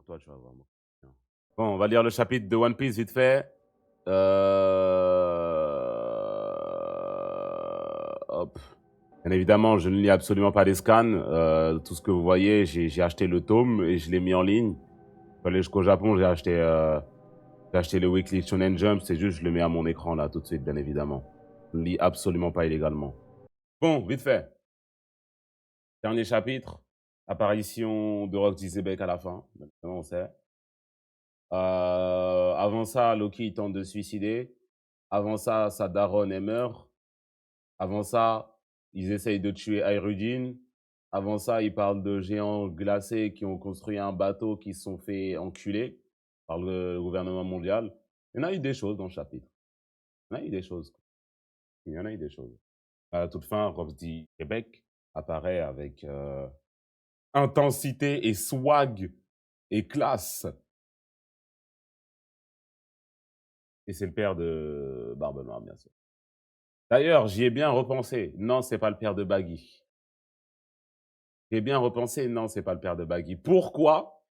toi, tu vas voir. Bon, on va lire le chapitre de One Piece vite fait. Hop. Bien évidemment, je ne lis absolument pas les scans. Tout ce que vous voyez, j'ai acheté le tome et je l'ai mis en ligne. Je suis allé jusqu'au Japon, j'ai acheté le Weekly Shonen Jump. C'est juste, je le mets à mon écran là tout de suite, bien évidemment. Je ne lis absolument pas illégalement. Bon, vite fait. Dernier chapitre. Apparition de Roxy Zebek à la fin. Maintenant, on sait. Avant ça, Loki il tente de se suicider. Avant ça, sa daronne elle meurt. Avant ça, ils essayent de tuer Airudin. Avant ça, ils parlent de géants glacés qui ont construit un bateau qui se sont fait enculer par le gouvernement mondial. Il y en a eu des choses dans le chapitre. Il y en a eu des choses. Il y en a eu des choses. À la toute fin, Roxy Québec apparaît avec intensité et swag et classe. Et c'est le père de Barbe Noire, bien sûr. D'ailleurs, j'y ai bien repensé. Non, c'est pas le père de Baggy. J'y ai bien repensé. Non, c'est pas le père de Baggy. Pourquoi?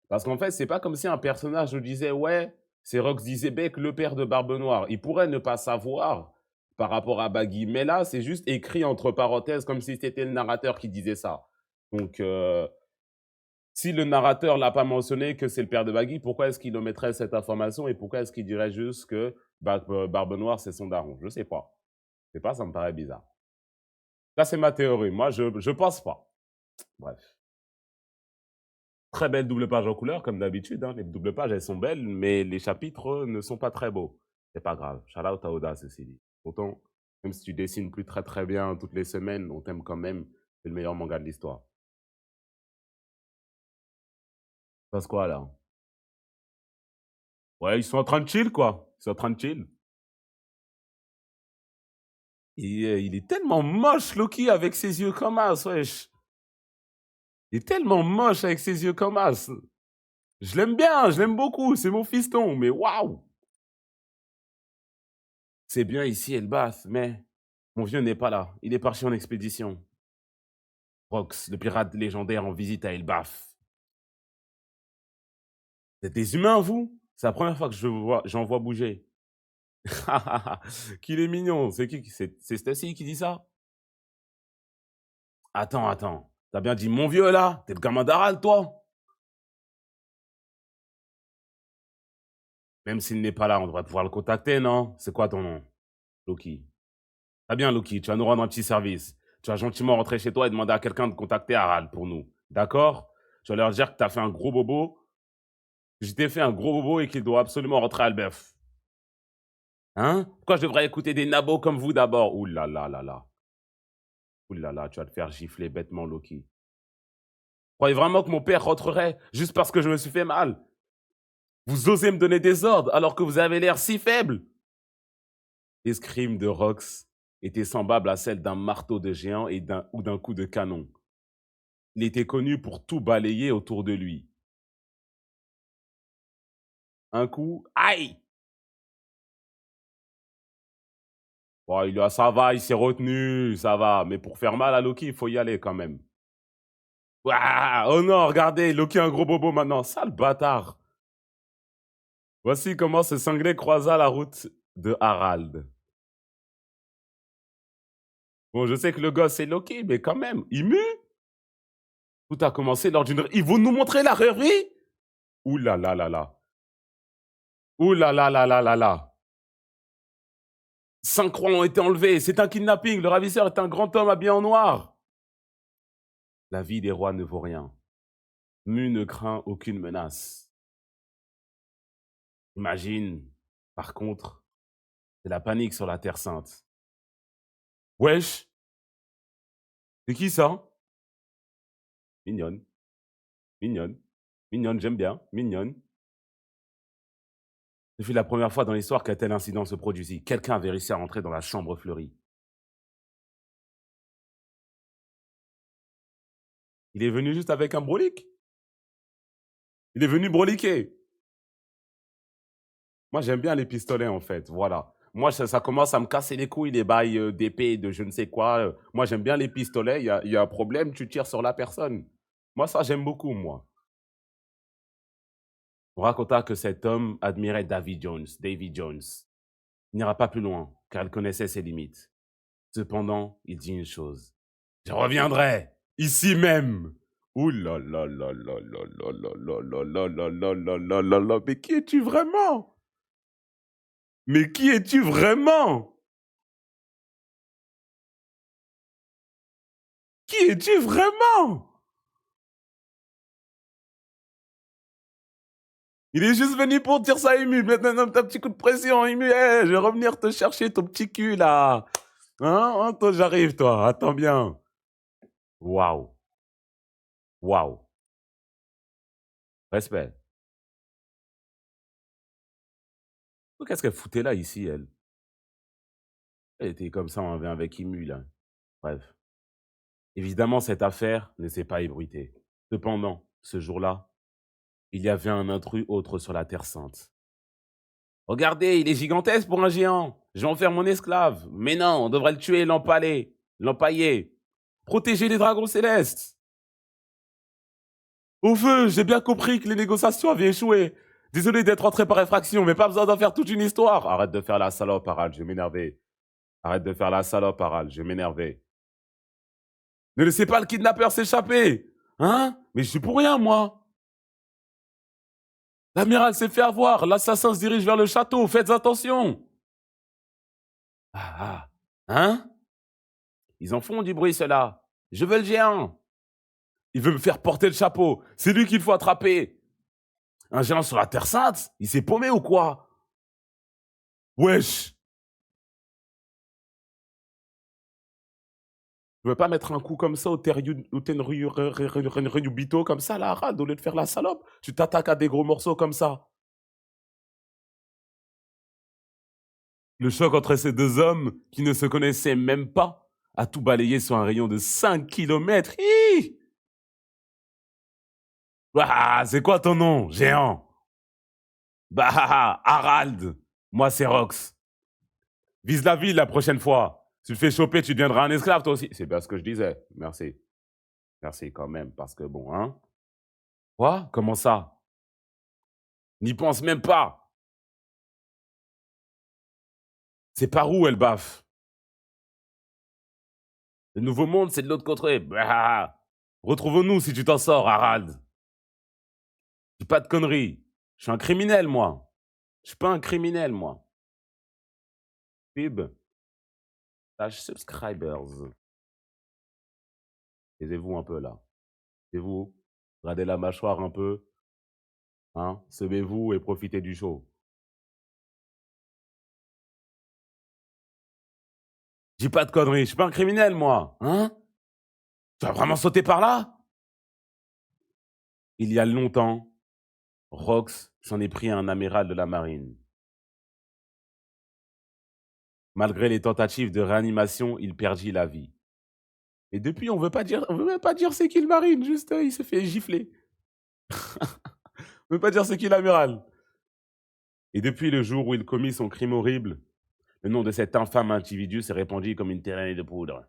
Parce qu'en fait, c'est pas comme si un personnage nous disait, ouais, c'est Roxy Zebek, le père de Barbe Noire. Il pourrait ne pas savoir par rapport à Baggy. Mais là, c'est juste écrit entre parenthèses comme si c'était le narrateur qui disait ça. Donc, si le narrateur l'a pas mentionné que c'est le père de Baggy, pourquoi est-ce qu'il omettrait cette information et pourquoi est-ce qu'il dirait juste que Barbe Noire, c'est son daron? Je sais pas. Je sais pas, ça me paraît bizarre. Là, c'est ma théorie. Moi, je pense pas. Bref. Très belle double page en couleur, comme d'habitude. Hein. Les doubles pages, elles sont belles, mais les chapitres ne sont pas très beaux. C'est pas grave. Shout out à Oda, ceci dit. Pourtant, même si tu dessines plus très très bien toutes les semaines, on t'aime quand même. C'est le meilleur manga de l'histoire. Passe quoi, là? Ouais, ils sont en train de chill, quoi. Ils sont en train de chill. Il est tellement moche, Loki, avec ses yeux comme as, wesh. Il est tellement moche avec ses yeux comme as. Je l'aime bien, je l'aime beaucoup, c'est mon fiston, mais waouh! C'est bien ici, Elbaf, mais mon vieux n'est pas là. Il est parti en expédition. Rox, le pirate légendaire en visite à Elbaf. Vous êtes des humains, vous? C'est la première fois que j'en vois bouger. Qu'il est mignon. C'est qui? C'est Stacy qui dit ça? Attends. T'as bien dit mon vieux, là? T'es le gamin d'Aral, toi? Même s'il n'est pas là, on devrait pouvoir le contacter, non? C'est quoi ton nom? Loki. Très bien, Loki, tu vas nous rendre un petit service. Tu vas gentiment rentrer chez toi et demander à quelqu'un de contacter Harald pour nous. D'accord? Tu vas leur dire que tu as fait un gros bobo, que je t'ai fait un gros bobo et qu'il doit absolument rentrer à Albef. Hein? Pourquoi je devrais écouter des nabos comme vous d'abord? Ouh là là là là. Ouh là là, tu vas te faire gifler bêtement, Loki. Croyez vraiment que mon père rentrerait juste parce que je me suis fait mal? Vous osez me donner des ordres alors que vous avez l'air si faible? L'escrime de Rox était semblable à celle d'un marteau de géant ou d'un coup de canon. Il était connu pour tout balayer autour de lui. Un coup, aïe! Bon, ça va, il s'est retenu, ça va. Mais pour faire mal à Loki, il faut y aller quand même. Ouah, oh non, regardez, Loki a un gros bobo maintenant. Sale bâtard. Voici comment ce cinglé croisa la route de Harald. Bon, je sais que le gosse c'est Loki, mais quand même, il mue. Tout a commencé lors d'une... Ils vont nous montrer la rêverie? Ouh là là là là. Ouh là là là là là là. 5 croix ont été enlevées. C'est un kidnapping. Le ravisseur est un grand homme habillé en noir. La vie des rois ne vaut rien. Mu ne craint aucune menace. Imagine, par contre, c'est la panique sur la Terre Sainte. Wesh, c'est qui ça? Mignonne, mignonne, mignonne, j'aime bien, mignonne. Depuis la première fois dans l'histoire qu'un tel incident se produisit, quelqu'un avait réussi à rentrer dans la chambre fleurie. Il est venu juste avec un brolique. Il est venu broliquer. Moi, j'aime bien les pistolets, en fait. Voilà. Moi, ça commence à me casser les couilles, les bails d'épée, de je ne sais quoi. Moi, j'aime bien les pistolets. Il y a un problème, tu tires sur la personne. Moi, ça, j'aime beaucoup, moi. On raconta que cet homme admirait Davy Jones. Il n'ira pas plus loin, car il connaissait ses limites. Cependant, il dit une chose. Je reviendrai, ici même. Ouh là là là là là là là là là là là là là là là. Mais qui es-tu vraiment? Mais qui es-tu vraiment? Qui es-tu vraiment? Il est juste venu pour dire ça ému. Maintenant, un petit coup de pression ému. Hey, je vais revenir te chercher ton petit cul là. Hein, toi, j'arrive, toi. Attends bien. Waouh. Waouh. Respect. Qu'est-ce qu'elle foutait là, ici, elle? Elle était comme ça, on vient avec ému, là. Bref. Évidemment, cette affaire ne s'est pas ébruitée. Cependant, ce jour-là, il y avait un intrus autre sur la Terre Sainte. Regardez, il est gigantesque pour un géant. Je vais en faire mon esclave. Mais non, on devrait le tuer et l'empailler. Protéger les dragons célestes. Au feu, j'ai bien compris que les négociations avaient échoué. Désolé d'être entré par effraction, mais pas besoin d'en faire toute une histoire. Arrête de faire la salope, Harald, je vais m'énerver. Arrête de faire la salope, Harald, je vais m'énerver. Ne laissez pas le kidnappeur s'échapper. Hein? Mais je suis pour rien, moi. L'amiral s'est fait avoir. L'assassin se dirige vers le château. Faites attention. Ah, hein? Ils en font du bruit, ceux-là. Je veux le géant. Il veut me faire porter le chapeau. C'est lui qu'il faut attraper. Un géant sur la Terre Sainte? Il s'est paumé ou quoi? Wesh. Tu veux pas mettre un coup comme ça au Tenryubito comme ça, là, Harald, au lieu de faire la salope? Tu t'attaques à des gros morceaux comme ça. Le choc entre ces deux hommes, qui ne se connaissaient même pas, a tout balayé sur un rayon de 5 kilomètres. Bah, c'est quoi ton nom, géant? Bah, Harald. Moi, c'est Rox. Vise la ville la prochaine fois. Si tu te fais choper, tu deviendras un esclave, toi aussi. C'est bien ce que je disais. Merci. Merci quand même, parce que bon, hein. Quoi? Comment ça? N'y pense même pas. C'est par où elle baffe? Le nouveau monde, c'est de l'autre côté. Bah, retrouvons-nous si tu t'en sors, Harald. Dis pas de conneries. Je suis un criminel, moi. Je suis pas un criminel, moi. Pub. Subscribers. Taisez-vous un peu, là. Taisez-vous. Regardez la mâchoire un peu. Hein? Semez-vous et profitez du show. Dis pas de conneries. Je suis pas un criminel, moi. Hein? Tu vas vraiment sauter par là? Il y a longtemps, Rox s'en est pris à un amiral de la marine. Malgré les tentatives de réanimation, il perdit la vie. Et depuis, on veut même pas dire c'est qui le marine, juste il se fait gifler. On veut pas dire c'est qui l'amiral. Et depuis le jour où il commit son crime horrible, le nom de cet infâme individu s'est répandu comme une traînée de poudre.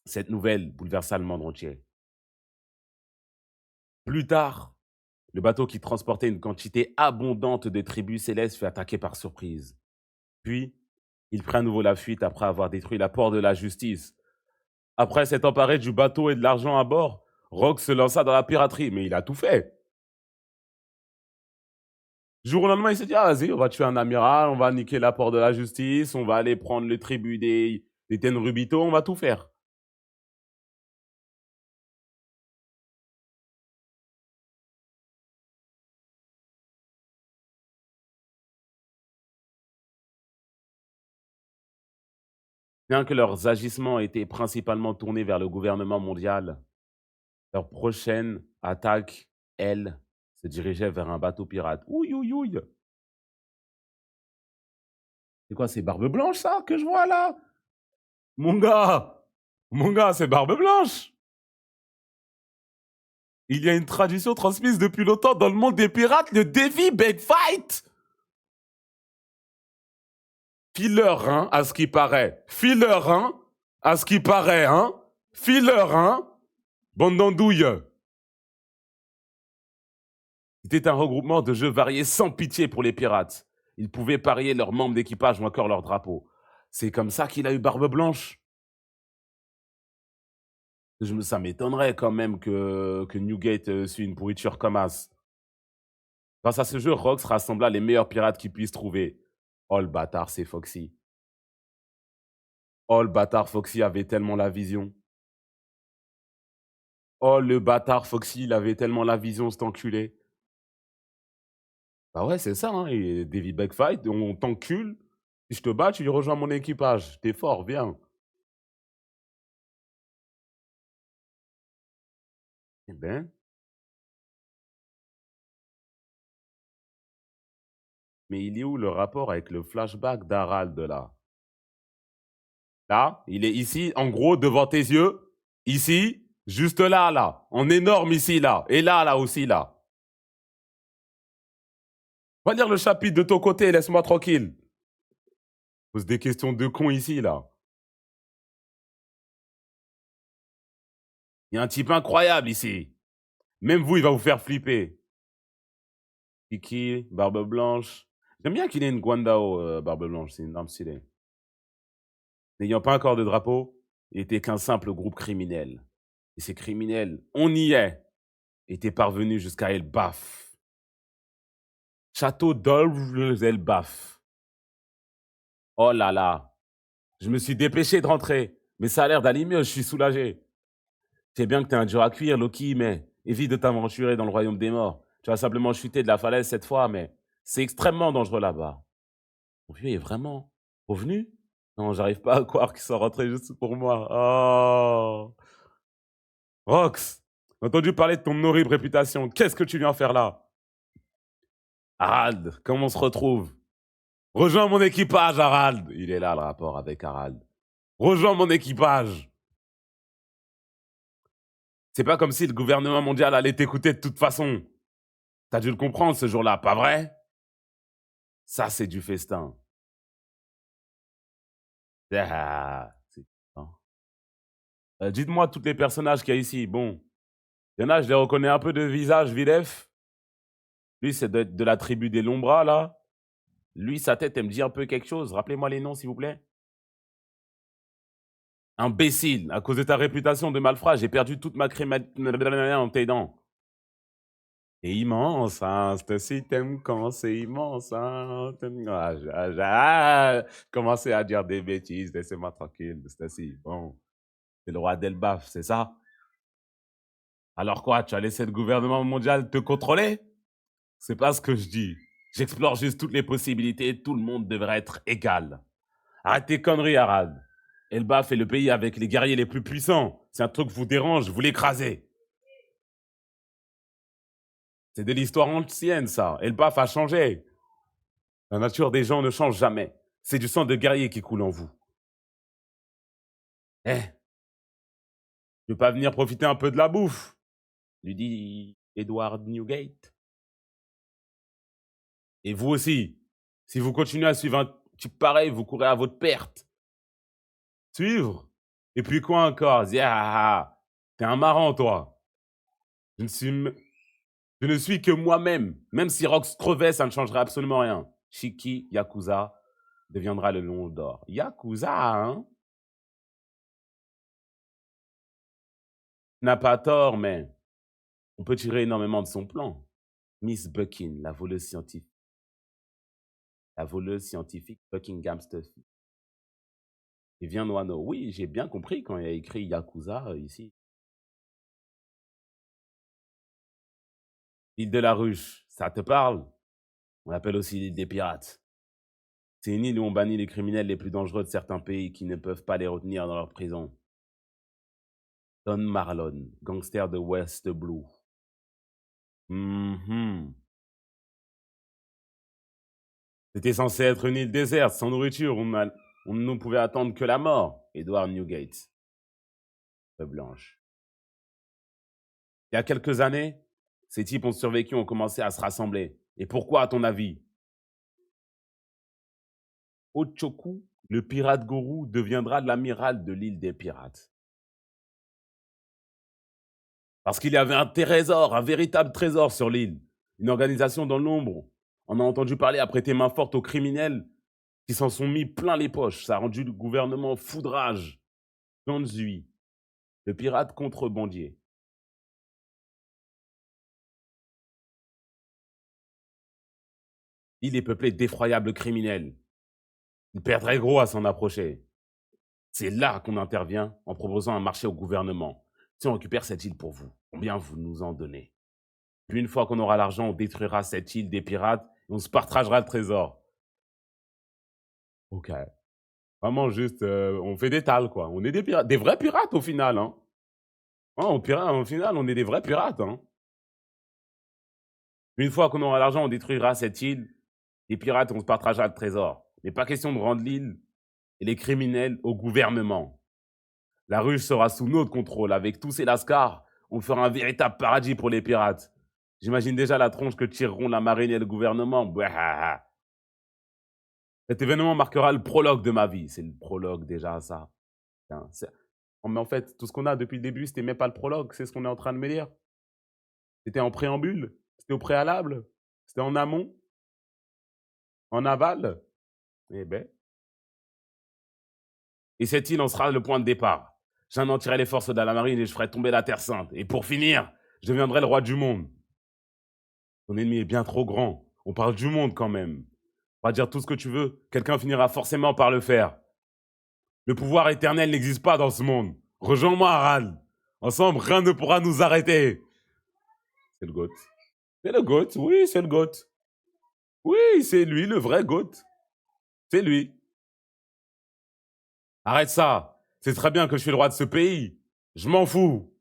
Cette nouvelle bouleversa le monde entier. Plus tard, le bateau qui transportait une quantité abondante de tribus célestes fut attaqué par surprise. Puis, il prit à nouveau la fuite après avoir détruit la porte de la justice. Après s'être emparé du bateau et de l'argent à bord, Rox se lança dans la piraterie, mais il a tout fait. Du jour au lendemain, il s'est dit, ah, vas-y, on va tuer un amiral, on va niquer la porte de la justice, on va aller prendre les tribus des Tenryubito, on va tout faire. Bien que leurs agissements étaient principalement tournés vers le gouvernement mondial, leur prochaine attaque, elle, se dirigeait vers un bateau pirate. Ouïe, ouïe, ouïe. C'est quoi, c'est Barbe Blanche, ça, que je vois là? Mon gars, c'est Barbe Blanche. Il y a une tradition transmise depuis longtemps dans le monde des pirates, le Davy Big Fight. Filler, hein, à ce qui paraît. Filler, hein, à ce qui paraît, hein. Filler, hein. Bande d'andouilles. C'était un regroupement de jeux variés sans pitié pour les pirates. Ils pouvaient parier leurs membres d'équipage ou encore leur drapeau. C'est comme ça qu'il a eu Barbe Blanche. Ça m'étonnerait quand même que Newgate suit une pourriture comme as. Grâce à ce jeu, Rox rassembla les meilleurs pirates qu'il puisse trouver. Oh le bâtard, c'est Foxy. Oh le bâtard, Foxy avait tellement la vision. Oh le bâtard, Foxy, il avait tellement la vision, cet enculé. Bah ouais, c'est ça, hein. Et Davy Backfight, on t'encule. Si je te bats, tu rejoins mon équipage. T'es fort, viens. Eh ben, mais il est où le rapport avec le flashback d'Harald là? Là, il est ici, en gros, devant tes yeux. Ici, juste là, là. En énorme ici, là. Et là, là aussi, là. Va lire le chapitre de ton côté, laisse-moi tranquille. Pose des questions de con ici, là. Il y a un type incroyable ici. Même vous, il va vous faire flipper. Kiki, Barbe Blanche. J'aime bien qu'il ait une Guandao, Barbe Blanche. C'est une arme stylée. N'ayant pas encore de drapeau, il était qu'un simple groupe criminel. Et ces criminels, on y est, étaient parvenus jusqu'à Elbaf. Château d'Elbaf. Oh là là. Je me suis dépêché de rentrer. Mais ça a l'air d'aller mieux, je suis soulagé. C'est bien que t'es un dur à cuire, Loki, mais évite de t'aventurer dans le royaume des morts. Tu vas simplement chuter de la falaise cette fois, mais c'est extrêmement dangereux là-bas. Mon vieux est vraiment revenu? Non, j'arrive pas à croire qu'ils sont rentrés juste pour moi. Oh! Rox, j'ai entendu parler de ton horrible réputation. Qu'est-ce que tu viens faire là? Harald, comment on se retrouve? Rejoins mon équipage, Harald. Il est là, le rapport avec Harald. Rejoins mon équipage. C'est pas comme si le gouvernement mondial allait t'écouter de toute façon. T'as dû le comprendre ce jour-là, pas vrai? Ça, c'est du festin. Ah, dites-moi tous les personnages qu'il y a ici. Bon, il y en a, je les reconnais un peu de visage, Vilef. Lui, c'est de la tribu des Lombras, là. Lui, sa tête, elle me dit un peu quelque chose. Rappelez-moi les noms, s'il vous plaît. Imbécile, à cause de ta réputation de malfrat, j'ai perdu toute ma crème en t'aidant. C'est immense, hein, ce système, comment c'est immense, hein. Commencez à dire des bêtises, laissez-moi tranquille, Stacy. Bon, c'est le roi d'Elbaf, c'est ça? Alors quoi, tu as laissé le gouvernement mondial te contrôler? C'est pas ce que je dis. J'explore juste toutes les possibilités, tout le monde devrait être égal. Arrête tes conneries, Harald. Elbaf est le pays avec les guerriers les plus puissants. Si un truc vous dérange, vous l'écrasez. C'est de l'histoire ancienne, ça. Elbaf a changé. La nature des gens ne change jamais. C'est du sang de guerrier qui coule en vous. Eh, tu veux pas venir profiter un peu de la bouffe? Lui dit Edward Newgate. Et vous aussi, si vous continuez à suivre un type pareil, vous courez à votre perte. Suivre? Et puis quoi encore? T'es un marrant, toi. Je ne suis, je ne suis que moi-même. Même si Rox crevait, ça ne changerait absolument rien. Shiki Yakuza deviendra le Lion d'or. Yakuza, hein? N'a pas tort, mais on peut tirer énormément de son plan. Miss Buckin, la voleuse scientifique. La voleuse scientifique Buckingham Stuffy. Et vient Noano. Oui, j'ai bien compris quand il a écrit Yakuza ici. L'île de la Ruche, ça te parle? On l'appelle aussi l'île des pirates. C'est une île où on bannit les criminels les plus dangereux de certains pays qui ne peuvent pas les retenir dans leur prison. Don Marlon, gangster de West Blue. C'était censé être une île déserte, sans nourriture. On ne pouvait attendre que la mort. Edward Newgate. Blanche. Il y a quelques années, ces types ont survécu, ont commencé à se rassembler. Et pourquoi, à ton avis? Ochoku, le pirate gourou, deviendra l'amiral de l'île des pirates. Parce qu'il y avait un trésor, un véritable trésor sur l'île. Une organisation dans l'ombre. On a entendu parler à prêter main forte aux criminels qui s'en sont mis plein les poches. Ça a rendu le gouvernement fou de rage. Zui, le pirate contrebandier. L'île est peuplée d'effroyables criminels. Il perdrait gros à s'en approcher. C'est là qu'on intervient en proposant un marché au gouvernement. Si on récupère cette île pour vous, combien vous nous en donnez? Puis une fois qu'on aura l'argent, on détruira cette île des pirates et on se partagera le trésor. Ok. Vraiment juste, on fait des tales, quoi. On est des pirates, des vrais pirates au final, hein. Hein, au final, on est des vrais pirates, hein. Une fois qu'on aura l'argent, on détruira cette île. Les pirates, on se partagera le trésor. Mais pas question de rendre l'île et les criminels au gouvernement. La ruche sera sous notre contrôle. Avec tous ces lascars, on fera un véritable paradis pour les pirates. J'imagine déjà la tronche que tireront la marine et le gouvernement. Bouahaha. Cet événement marquera le prologue de ma vie. C'est le prologue déjà, ça. Putain, mais en fait, tout ce qu'on a depuis le début, c'était même pas le prologue. C'est ce qu'on est en train de me dire. C'était en préambule. C'était au préalable. C'était en amont. En aval. Eh ben. Et cette île en sera le point de départ. J'anéantirai les forces de la marine et je ferai tomber la Terre Sainte. Et pour finir, je deviendrai le roi du monde. Ton ennemi est bien trop grand. On parle du monde quand même. On va dire tout ce que tu veux, quelqu'un finira forcément par le faire. Le pouvoir éternel n'existe pas dans ce monde. Rejoins-moi, Harald. Ensemble, rien ne pourra nous arrêter. C'est le GOAT. C'est le GOAT, oui, c'est le GOAT. Oui, c'est lui, le vrai GOAT. C'est lui. Arrête ça. C'est très bien que je suis le roi de ce pays. Je m'en fous.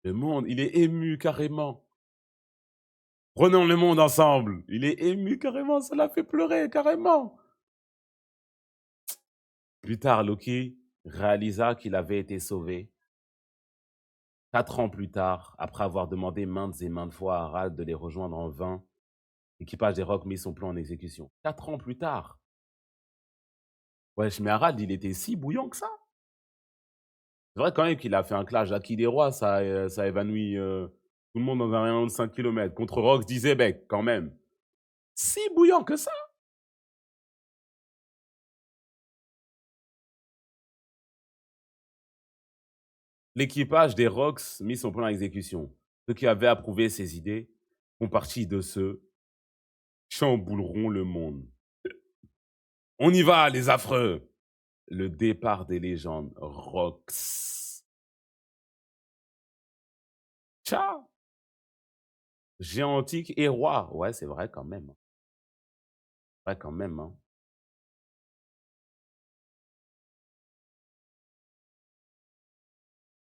Le monde, il est ému carrément. Prenons le monde ensemble. Il est ému carrément, ça l'a fait pleurer carrément. Plus tard, Loki réalisa qu'il avait été sauvé. 4 ans plus tard, après avoir demandé maintes et maintes fois à Harald de les rejoindre en vain, l'équipage des Rocs mit son plan en exécution. 4 ans plus tard. Wesh, mais Harald, il était si bouillant que ça. C'est vrai quand même qu'il a fait un clash à qui des rois, ça a évanoui tout le monde dans un rayon de 5 km. Contre Rox d'Isébec, quand même. Si bouillant que ça. L'équipage des Rox mit son plan en exécution. Ceux qui avaient approuvé ses idées font partie de ceux qui chambouleront le monde. On y va, les affreux! Le départ des légendes. Rox. Ciao! Géant antique et roi. Ouais, c'est vrai quand même. Ouais, quand même, hein.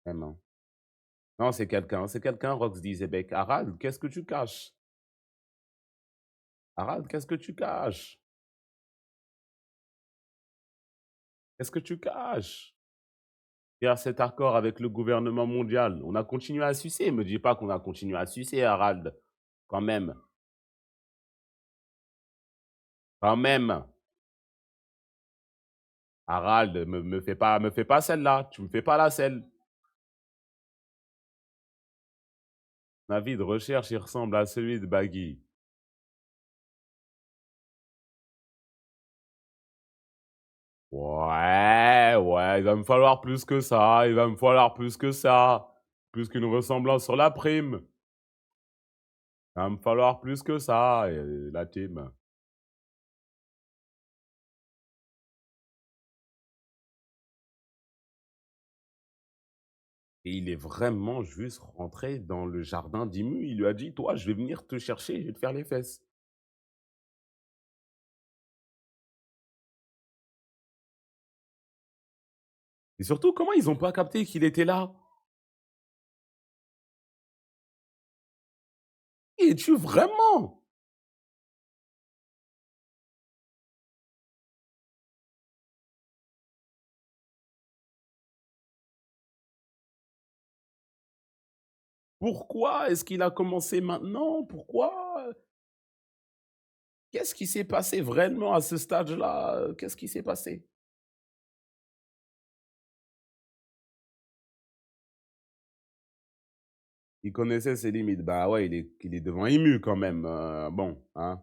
Même, hein. Non, c'est quelqu'un, Rox disait, Harald, qu'est-ce que tu caches? Harald, qu'est-ce que tu caches? Qu'est-ce que tu caches? Il y a cet accord avec le gouvernement mondial. On a continué à sucer. Me dis pas qu'on a continué à sucer, Harald. Quand même. Quand même. Harald, me fais pas celle-là. Tu me fais pas la selle. Mon avis de recherche, il ressemble à celui de Baggy. Ouais, ouais, il va me falloir plus que ça. Il va me falloir plus que ça. Plus qu'une ressemblance sur la prime. Il va me falloir plus que ça, la team. Et il est vraiment juste rentré dans le jardin d'Imu. Il lui a dit, toi, je vais venir te chercher, je vais te faire les fesses. Et surtout, comment ils n'ont pas capté qu'il était là? Es-tu vraiment? Pourquoi est-ce qu'il a commencé maintenant? Pourquoi? Qu'est-ce qui s'est passé vraiment à ce stade-là? Qu'est-ce qui s'est passé? Il connaissait ses limites. Bah ouais, il est devant Imu quand même. Bon, hein.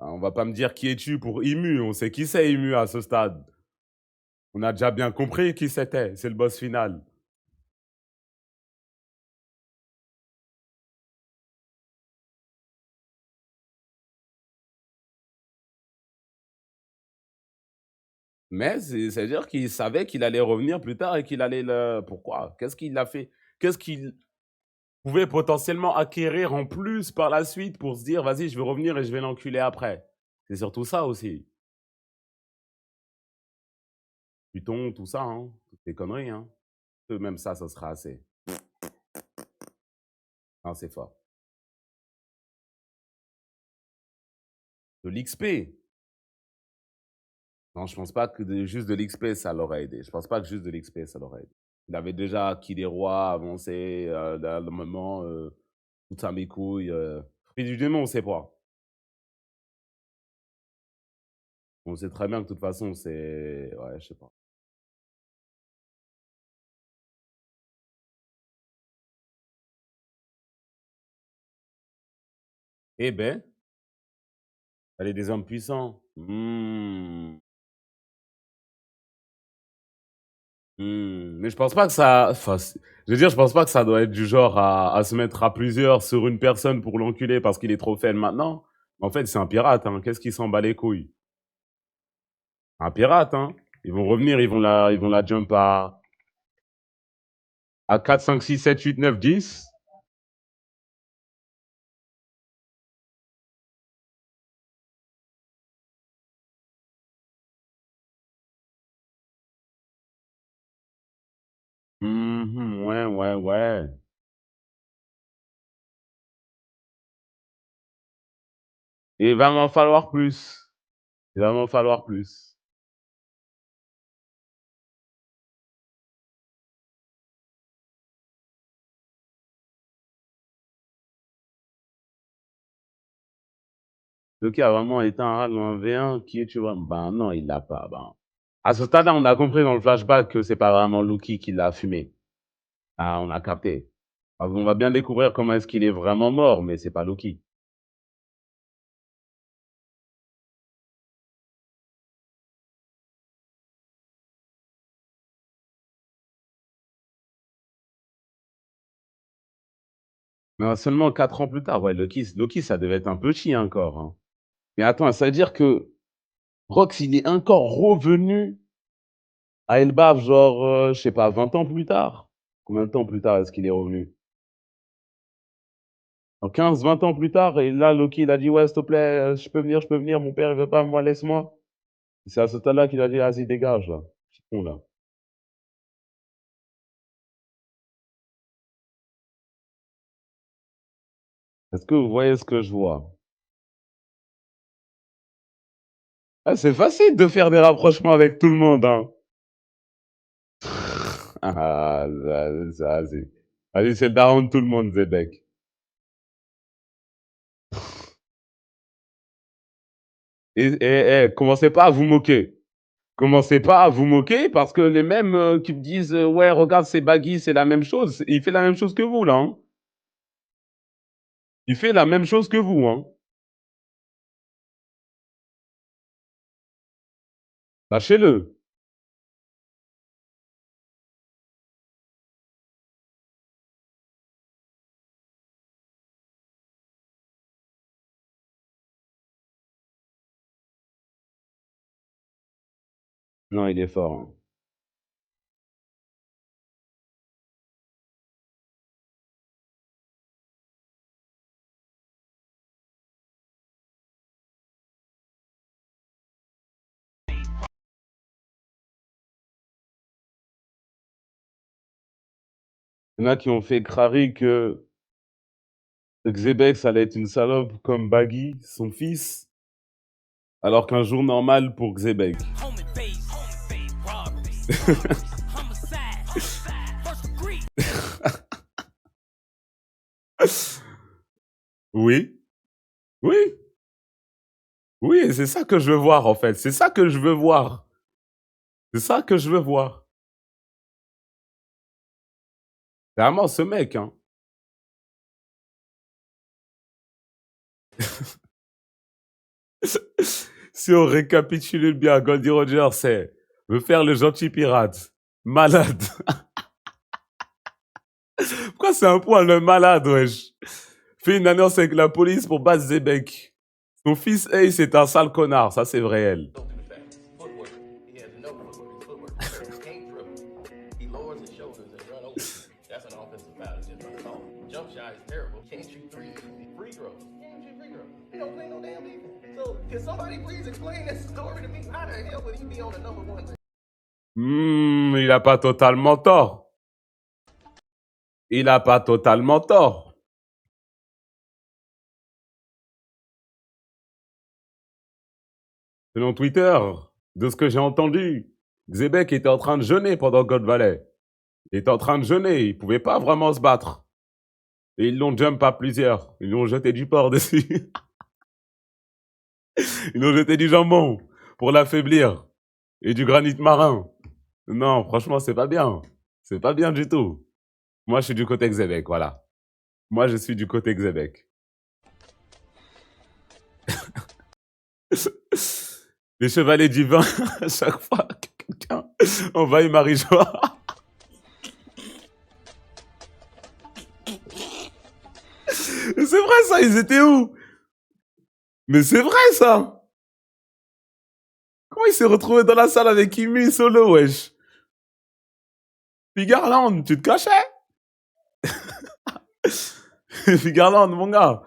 On va pas me dire qui es-tu pour Imu. On sait qui c'est Imu à ce stade. On a déjà bien compris qui c'était. C'est le boss final. Mais c'est-à-dire qu'il savait qu'il allait revenir plus tard et qu'il allait le. Pourquoi? Qu'est-ce qu'il a fait? Qu'est-ce qu'il pouvait potentiellement acquérir en plus par la suite pour se dire, vas-y, je vais revenir et je vais l'enculer après. C'est surtout ça aussi. Python, tout ça, hein. Toutes les conneries, hein. Même ça sera assez. Ah, c'est fort. De l'XP. Non, je pense pas que juste de l'XP, ça l'aurait aidé. Je pense pas que juste de l'XP, ça l'aurait aidé. Il avait déjà acquis des rois, avancé, là, le moment, tout ça mes couilles. Fruit du démon, on sait pas. On sait très bien que de toute façon, c'est. Ouais, je sais pas. Eh ben, elle est des hommes puissants. Mais je pense pas que ça. Enfin, je veux dire, je pense pas que ça doit être du genre à se mettre à plusieurs sur une personne pour l'enculer parce qu'il est trop faible maintenant. En fait, c'est un pirate, hein. Qu'est-ce qui s'en bat les couilles? Un pirate, hein. Ils vont revenir, ils vont la jump à 4, 5, 6, 7, 8, 9, 10. Ouais, ouais, ouais. Et il va m'en falloir plus. Il va m'en falloir plus. Loki a vraiment été un rat dans un V1 qui est, tu vois. Ben non, il l'a pas. Ben. À ce stade-là, on a compris dans le flashback que c'est pas vraiment Loki qui l'a fumé. Ah, on a capté. Ah, on va bien découvrir comment est-ce qu'il est vraiment mort, mais c'est pas Loki. Mais seulement 4 ans plus tard, ouais, Loki, ça devait être un petit encore, hein. Mais attends, ça veut dire que Rox, il est encore revenu à Elbaf, genre, je sais pas, 20 ans plus tard? Combien de temps plus tard est-ce qu'il est revenu? En 15, 20 ans plus tard, et là, Loki, il a dit, ouais, s'il te plaît, je peux venir, mon père, il veut pas, moi, laisse-moi. C'est à ce stade-là qu'il a dit, vas-y, dégage, là. C'est bon, là. Est-ce que vous voyez ce que je vois? Ah, c'est facile de faire des rapprochements avec tout le monde, hein. Ah, ça, c'est. Vas-y, c'est le daron de tout le monde, Zedek. Commencez pas à vous moquer. Commencez pas à vous moquer parce que les mêmes qui me disent ouais, regarde, c'est Baggy, c'est la même chose. Il fait la même chose que vous, là, hein. Il fait la même chose que vous, hein. Lâchez-le. Non, il est fort, hein. Il y en a qui ont fait crari que Xebex allait être une salope comme Baggy, son fils, alors qu'un jour normal pour Xebex. Oui, oui, oui, et c'est ça que je veux voir en fait. C'est ça que je veux voir. C'est ça que je veux voir. Vraiment, ce mec, hein. Si on récapitule bien, Goldie Roger, c'est veut faire le gentil pirate. Malade. Pourquoi c'est un poil le malade, wesh? Fait une annonce avec la police pour Baz Zebek. Son fils Ace est un sale connard, ça c'est vrai, elle. Il a pas totalement tort. Il a pas totalement tort. Selon Twitter, de ce que j'ai entendu, Zebek était en train de jeûner pendant God Valley. Il était en train de jeûner, il pouvait pas vraiment se battre. Et ils l'ont jump à plusieurs. Ils lui ont jeté du porc dessus. Ils lui ont jeté du jambon pour l'affaiblir. Et du granit marin. Non, franchement, c'est pas bien. C'est pas bien du tout. Moi, je suis du côté Xebec, voilà. Moi, je suis du côté Xebec. Les chevaliers divins, à chaque fois que quelqu'un envahit Marie-Joie. C'est vrai ça, ils étaient où? Mais c'est vrai ça. Comment il s'est retrouvé dans la salle avec Kimi solo, wesh? Figarland, tu te cachais? Figarland, mon gars.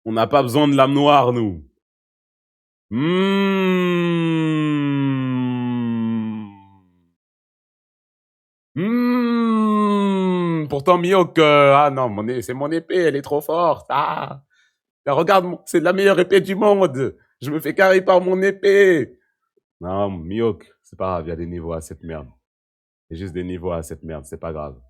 On n'a pas besoin de l'âme noire, nous. Pourtant, Mihawk, ah non, c'est mon épée, elle est trop forte. Ah, là, regarde, c'est la meilleure épée du monde. Je me fais carrer par mon épée. Non, Mihawk, c'est pas grave, il y a des niveaux à cette merde. Il y a juste des niveaux à cette merde, c'est pas grave.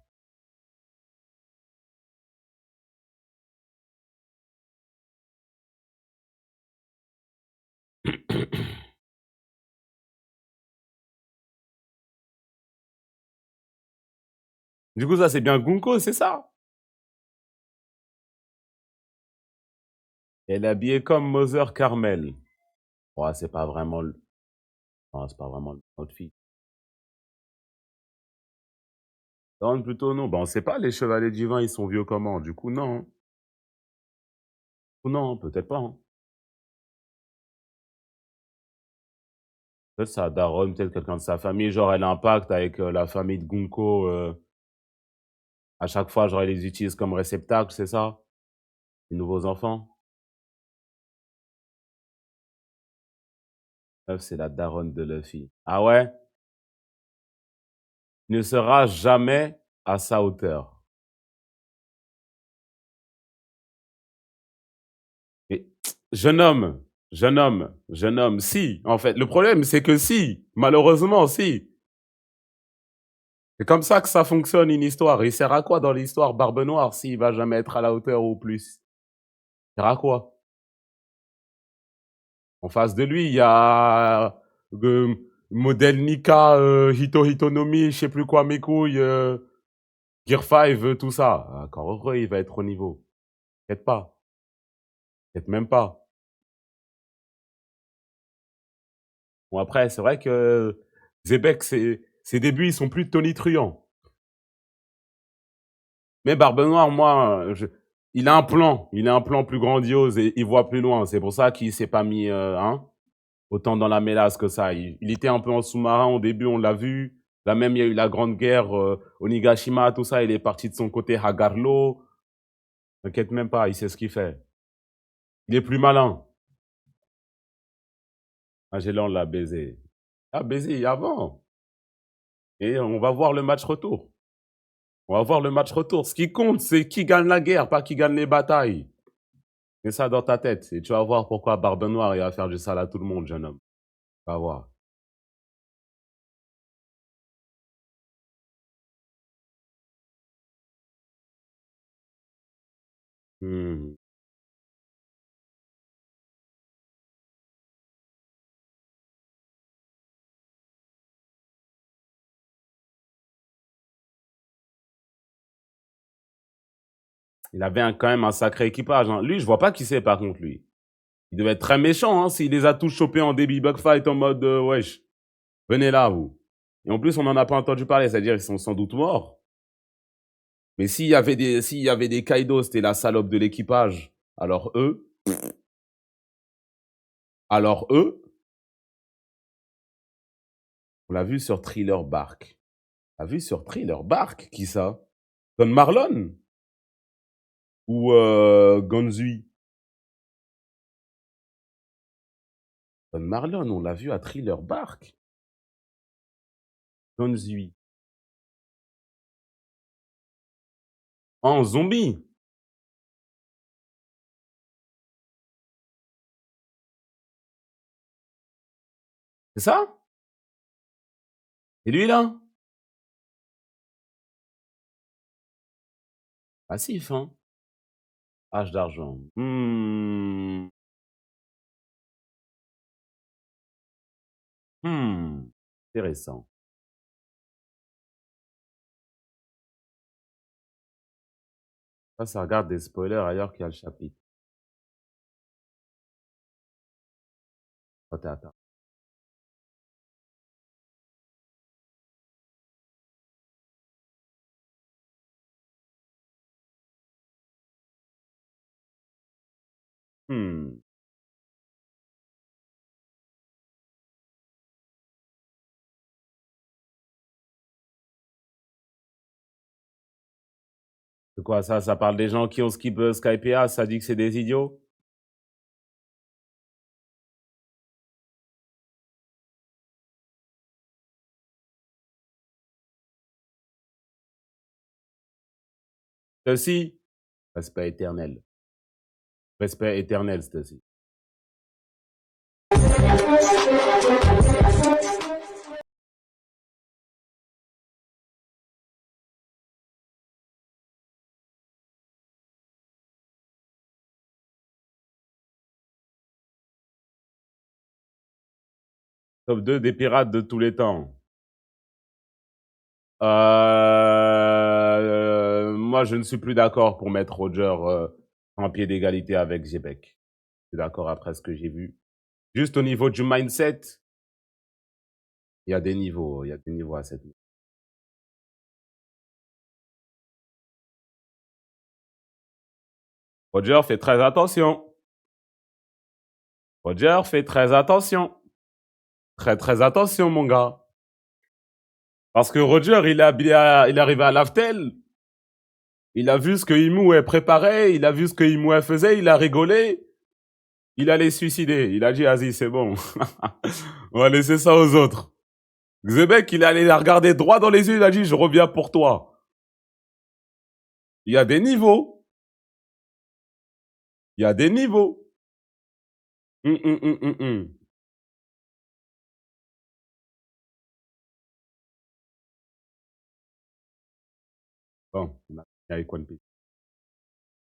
Du coup, ça, c'est bien Gunko, c'est ça? Elle est habillée comme Mother Carmel. Ouais, c'est pas vraiment le... Non, c'est pas vraiment le outfit. Non, plutôt non. Ben, on sait pas, les chevaliers divins, ils sont vieux comment? Du coup, non. Ou non, peut-être pas. Hein. Peut-être ça daronne, peut-être quelqu'un de sa famille. Genre, elle a un pacte avec la famille de Gunko. À chaque fois, genre, elle les utilise comme réceptacle, c'est ça? Les nouveaux enfants. Meuf, c'est la daronne de Luffy. Ah ouais? Ne sera jamais à sa hauteur. Et, jeune homme, si, en fait. Le problème, c'est que si, malheureusement, si. C'est comme ça que ça fonctionne une histoire. Il sert à quoi dans l'histoire Barbe Noire s'il va jamais être à la hauteur ou plus? Il sert à quoi? En face de lui, il y a modèle Nika, Hito Hitonomi, je sais plus quoi, mes couilles, Gear 5, tout ça. Encore heureux, il va être au niveau. Peut-être pas. Peut-être même pas. Bon, après, c'est vrai que Zebek, ses débuts, ils sont plus tonitruants. Mais Barbe Noire, moi, il a un plan. Il a un plan plus grandiose et il voit plus loin. C'est pour ça qu'il s'est pas mis hein, autant dans la mélasse que ça. Il était un peu en sous-marin au début, on l'a vu. Là même, il y a eu la Grande Guerre, Onigashima, tout ça. Il est parti de son côté Hagarlo. T'inquiète même pas, il sait ce qu'il fait. Il est plus malin. Magellan l'a baisé. Ah, baisé avant. Et on va voir le match retour. On va voir le match retour. Ce qui compte, c'est qui gagne la guerre, pas qui gagne les batailles. Mets ça dans ta tête. Et tu vas voir pourquoi Barbe Noire il va faire du sale à tout le monde, jeune homme. Tu vas voir. Hmm. Il avait quand même un sacré équipage. Hein. Lui, je vois pas qui c'est par contre, lui. Il devait être très méchant hein, s'il les a tous chopés en début bug fight en mode wesh, venez là, vous. Et en plus, on n'en a pas entendu parler, c'est-à-dire qu'ils sont sans doute morts. Mais s'il y avait des Kaido, c'était la salope de l'équipage. Alors eux, on l'a vu sur Thriller Bark. On l'a vu sur Thriller Bark, qui ça? Don Marlon? Ou Gonzui? Don Marlon, on l'a vu à Thriller Bark. Gonzui. En zombie. C'est ça? Et lui, là? Passif, hein? H d'argent. Intéressant. Ça regarde des spoilers ailleurs qu'il y a le chapitre. Attends, attends. Hmm. C'est quoi ça? Ça parle des gens qui ont skip Skypea, ça dit que c'est des idiots? Ceci, respect éternel. Respect éternel, ceci. Top 2 des pirates de tous les temps. Moi, je ne suis plus d'accord pour mettre Roger en pied d'égalité avec Zebek. Je suis d'accord après ce que j'ai vu. Juste au niveau du mindset, il y a des niveaux, il y a des niveaux à cette. Roger, fais très attention. Roger, fais très attention. Très, très attention, mon gars. Parce que Roger, il est arrivé à l'Aftel. Il a vu ce que Imoué préparait. Il a vu ce que Imoué faisait. Il a rigolé. Il allait se suicider. Il a dit, vas-y, c'est bon. On va laisser ça aux autres. Xebek, il allait la regarder droit dans les yeux. Il a dit, je reviens pour toi. Il y a des niveaux. Il y a des niveaux. Hum, hum, hum, hum, hum. Bon, on a avec One Piece.